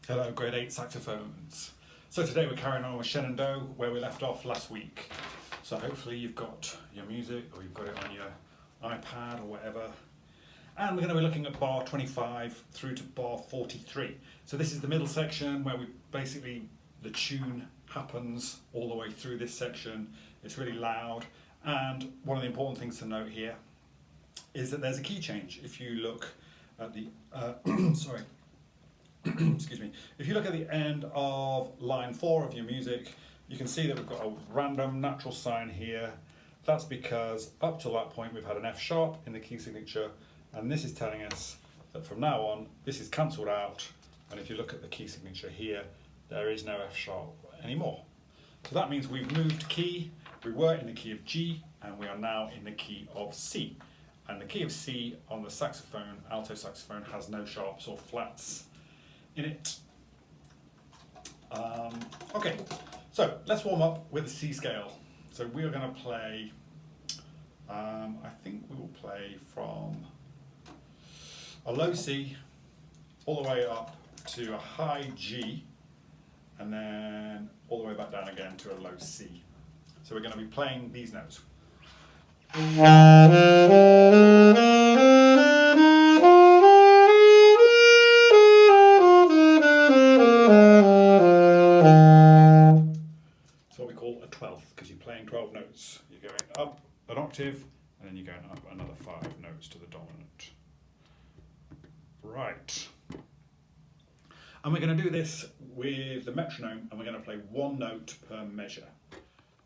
Hello, Grade 8 saxophones. So today we're carrying on with Shenandoah where we left off last week. So hopefully you've got your music or you've got it on your iPad or whatever. And we're going to be looking at bar 25 through to bar 43. So this is the middle section where the tune happens all the way through this section. It's really loud. And one of the important things to note here is that there's a key change. If you look at the, excuse me, if you look at the end of line 4 of your music, you can see that we've got a random natural sign here. That's because up to that point we've had an F sharp in the key signature, and this is telling us that from now on this is cancelled out, and if you look at the key signature here, there is no F sharp anymore. So that means we've moved key. We were in the key of G and we are now in the key of C. And the key of C on the saxophone, alto saxophone, has no sharps or flats in it. Okay, so let's warm up with the C scale. So we are going to play, I think we will play from a low C all the way up to a high G, and then all the way back down again to a low C. So we're going to be playing these notes. It's what we call a 12th, because you're playing 12 notes. You're going up an octave, and then you're going up another 5 notes to the dominant. Right. And we're going to do this with the metronome, and we're going to play one note per measure.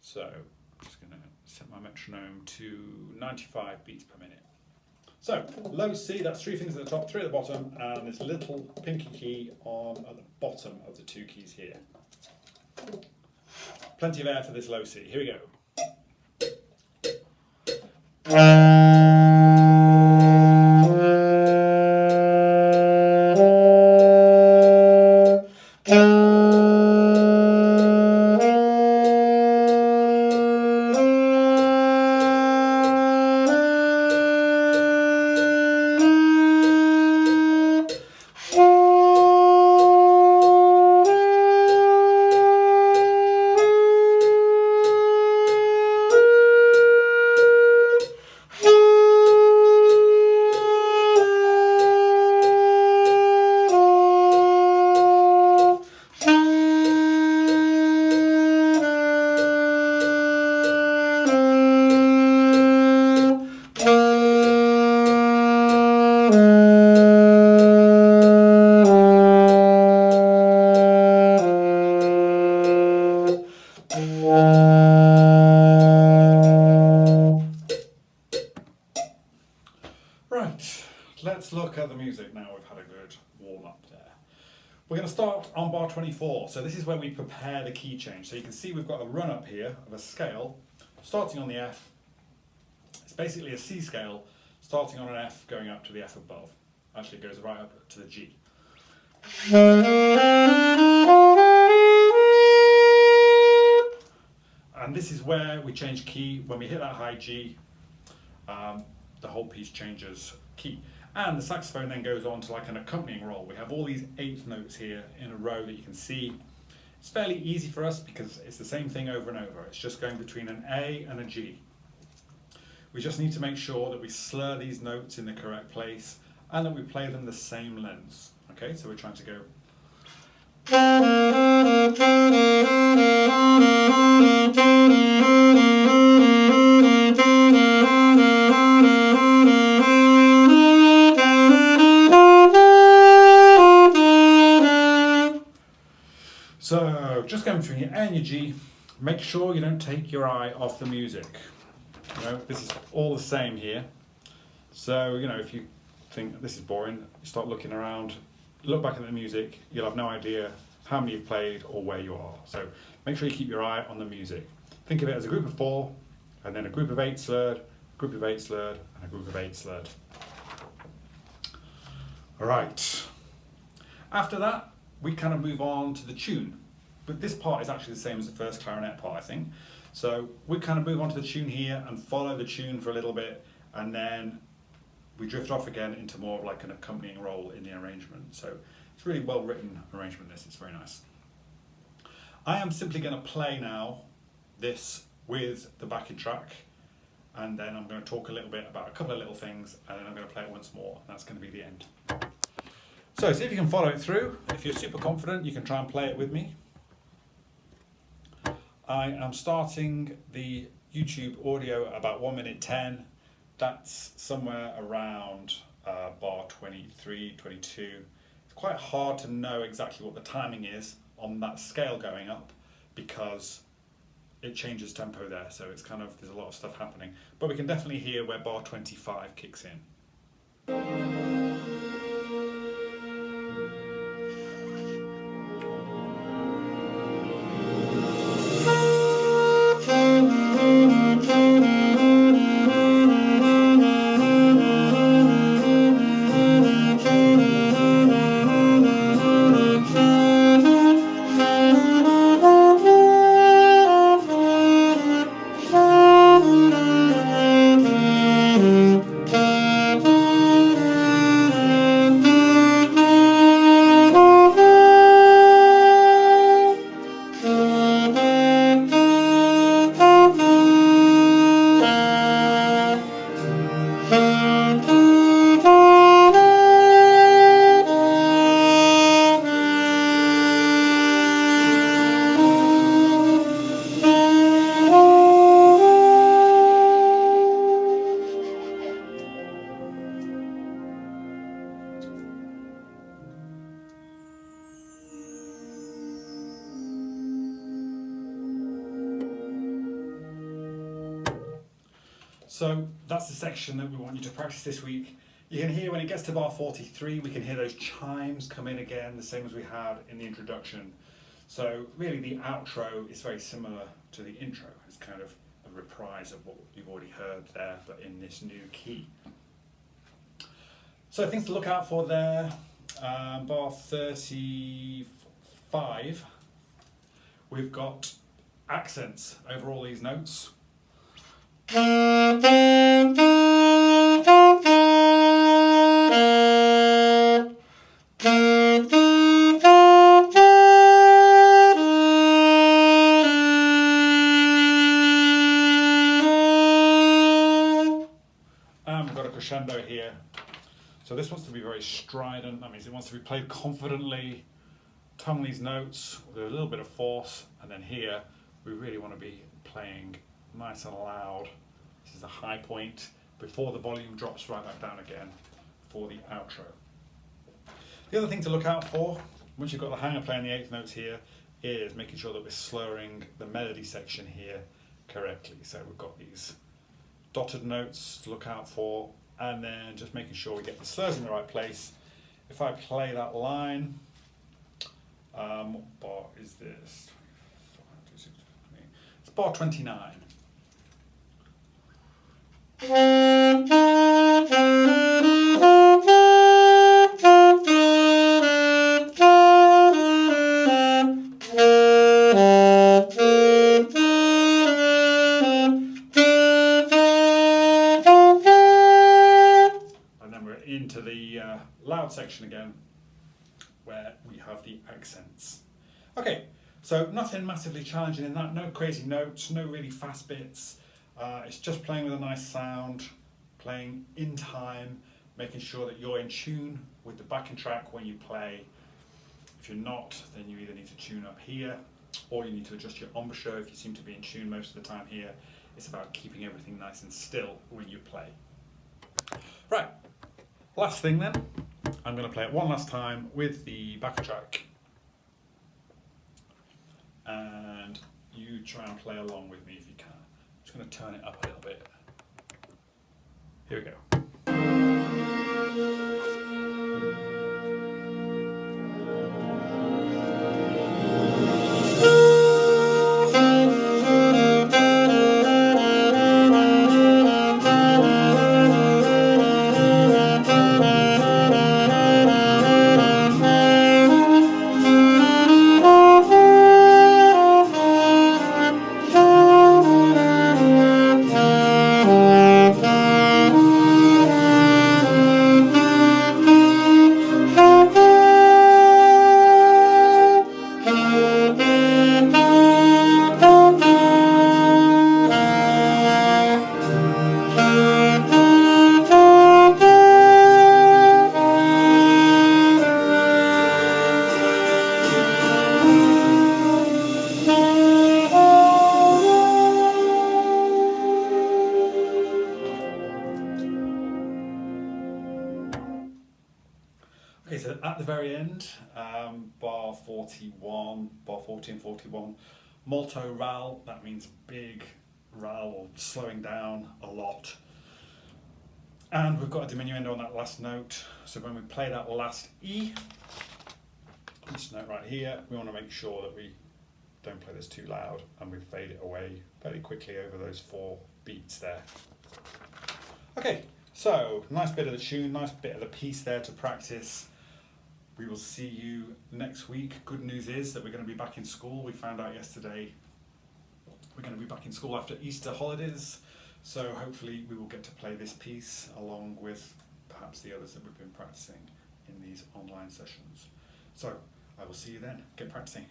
So I'm just going to set my metronome to 95 beats per minute. So low C, that's 3 fingers at the top, 3 at the bottom, and this little pinky key at the bottom of the 2 keys here. Plenty of air for this low C. Here we go. Right, let's look at the music now. We've had a good warm up there. We're going to start on bar 24. So this is where we prepare the key change. So you can see we've got a run up here of a scale starting on the F. It's basically a C scale starting on an F going up to the F above. Actually, it goes right up to the G. And this is where we change key. When we hit that high G, the whole piece changes key. And the saxophone then goes on to like an accompanying roll. We have all these 8th notes here in a row that you can see. It's fairly easy for us because it's the same thing over and over. It's just going between an A and a G. We just need to make sure that we slur these notes in the correct place and that we play them the same lengths. Okay, so we're trying to go. So just going between your A and your G, make sure you don't take your eye off the music. You know, this is all the same here. So, you know, if you think this is boring, you start looking around, look back at the music, you'll have no idea how many you've played or where you are. So make sure you keep your eye on the music. Think of it as a group of 4, and then a group of 8 slurred, group of 8 slurred, and a group of 8 slurred. All right. After that, we kind of move on to the tune. But this part is actually the same as the first clarinet part, I think. So we kind of move on to the tune here and follow the tune for a little bit, and then we drift off again into more of like an accompanying role in the arrangement. So It's a really well written arrangement, this, it's very nice. I am simply going to play now this with the backing track, and then I'm going to talk a little bit about a couple of little things, and then I'm going to play it once more, and that's going to be the end. So see if you can follow it through. If you're super confident, you can try and play it with me. I am starting the YouTube audio at about 1 minute 10. That's somewhere around bar 23, 22. It's quite hard to know exactly what the timing is on that scale going up because it changes tempo there, so it's kind of, there's a lot of stuff happening. But we can definitely hear where bar 25 kicks in. So that's the section that we want you to practice this week. You can hear when it gets to bar 43, we can hear those chimes come in again, the same as we had in the introduction. So really the outro is very similar to the intro. It's kind of a reprise of what you've already heard there, but in this new key. So things to look out for there, bar 35, we've got accents over all these notes. And we've got a crescendo here. So this wants to be very strident. That means it wants to be played confidently, tongue these notes with a little bit of force, and then here we really want to be playing nice and loud. This is the high point before the volume drops right back down again for the outro. The other thing to look out for, once you've got the hang of playing the eighth notes here, is making sure that we're slurring the melody section here correctly. So we've got these dotted notes to look out for, and then just making sure we get the slurs in the right place. If I play that line, what bar is this? It's bar 29. Into the loud section again, where we have the accents. Okay, so nothing massively challenging in that, no crazy notes, no really fast bits. It's just playing with a nice sound, playing in time, making sure that you're in tune with the backing track when you play. If you're not, then you either need to tune up here, or you need to adjust your embouchure if you seem to be in tune most of the time here. It's about keeping everything nice and still when you play. Right. Last thing then, I'm going to play it one last time with the backing track, and you try and play along with me if you can. I'm just going to turn it up a little bit. Here we go. end, bar 41, bar 40 and 41. Molto ral, that means big ral or slowing down a lot. And we've got a diminuendo on that last note. So when we play that last E, this note right here, we want to make sure that we don't play this too loud and we fade it away very quickly over those 4 beats there. Okay, so nice bit of the tune, nice bit of the piece there to practice. We will see you next week. Good news is that we're going to be back in school. We found out yesterday we're going to be back in school after Easter holidays. So hopefully we will get to play this piece along with perhaps the others that we've been practicing in these online sessions. So I will see you then. Get practicing.